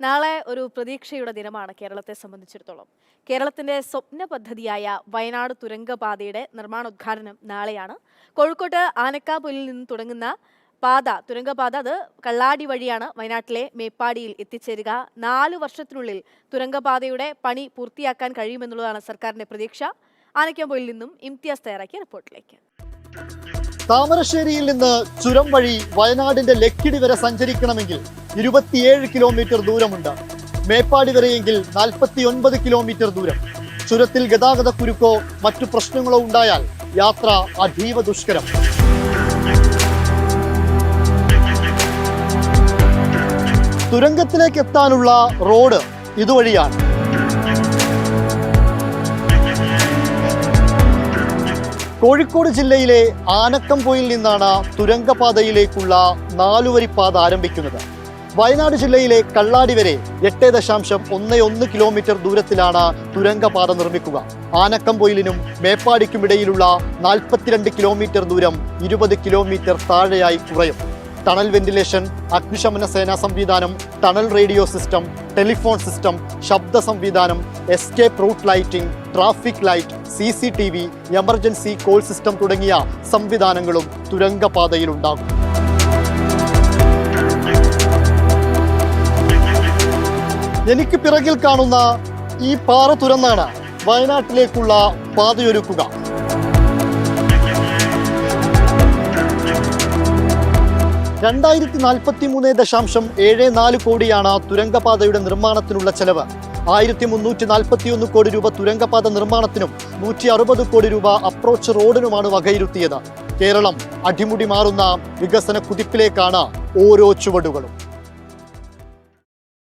നാളെ ഒരു പ്രതീക്ഷയുടെ ദിനമാണ് കേരളത്തെ സംബന്ധിച്ചിടത്തോളം. കേരളത്തിന്റെ സ്വപ്ന പദ്ധതിയായ വയനാട് തുരങ്കപാതയുടെ നിർമ്മാണോദ്ഘാടനം നാളെയാണ്. കോഴിക്കോട്ട് ആനക്കാപൊയിലിൽ നിന്ന് തുടങ്ങുന്ന തുരങ്കപാത അത് കള്ളാടി വഴിയാണ് വയനാട്ടിലെ മേപ്പാടിയിൽ എത്തിച്ചേരുക. 4 വർഷത്തിനുള്ളിൽ തുരങ്കപാതയുടെ പണി പൂർത്തിയാക്കാൻ കഴിയുമെന്നുള്ളതാണ് സർക്കാരിന്റെ പ്രതീക്ഷ. ആനക്കാപൊയിലിൽ നിന്നും ഇംതിയാസ് തയ്യാറാക്കിയ റിപ്പോർട്ടിലേക്ക്. താമരശ്ശേരിയിൽ നിന്ന് ചുരം വഴി വയനാടിന്റെ ലക്കിടി വരെ സഞ്ചരിക്കണമെങ്കിൽ 27 കിലോമീറ്റർ ദൂരമുണ്ട്. മേപ്പാടി വരെയെങ്കിൽ 49 കിലോമീറ്റർ ദൂരം. ചുരത്തിൽ ഗതാഗത കുരുക്കോ മറ്റു പ്രശ്നങ്ങളോ ഉണ്ടായാൽ യാത്ര അതീവ ദുഷ്കരം. തുരങ്കത്തിലേക്ക് എത്താനുള്ള റോഡ് ഇതുവഴിയാണ്. കോഴിക്കോട് ജില്ലയിലെ ആനക്കംപൊയിൽ നിന്നാണ് തുരങ്കപാതയിലേക്കുള്ള 4 വരിപ്പാത ആരംഭിക്കുന്നത്. വയനാട് ജില്ലയിലെ കള്ളാടി വരെ 8.11 കിലോമീറ്റർ ദൂരത്തിലാണ് തുരങ്കപാത നിർമ്മിക്കുക. ആനക്കംപൊയിലിനും മേപ്പാടിക്കുമിടയിലുള്ള 42 കിലോമീറ്റർ ദൂരം 20 കിലോമീറ്റർ താഴെയായി കുറയും. ടണൽ വെന്റിലേഷൻ, അഗ്നിശമന സേനാ സംവിധാനം, tunnel radio system, telephone system, ശബ്ദ സംവിധാനം, escape root lighting, traffic light, CCTV, emergency call system തുടങ്ങിയ സംവിധാനങ്ങളും തുരങ്കപാതയിലുണ്ടാകും. എനിക്ക് പിറകിൽ കാണുന്ന ഈ പാറ തുരന്നാണ് വയനാട്ടിലേക്കുള്ള പാതയൊരുക്കുക. $2043.74 കോടിയാണ് തുരങ്കപാതയുടെ നിർമ്മാണത്തിനുള്ള ചെലവ്. 1341 കോടി രൂപ തുരങ്കപാത നിർമ്മാണത്തിനും 160 കോടി രൂപ അപ്രോച്ച് റോഡിനുമാണ് വകയിരുത്തിയത്. കേരളം അടിമുടി മാറുന്ന വികസന കുതിപ്പിലേക്കാണ് ഓരോ ചുവടുകളും.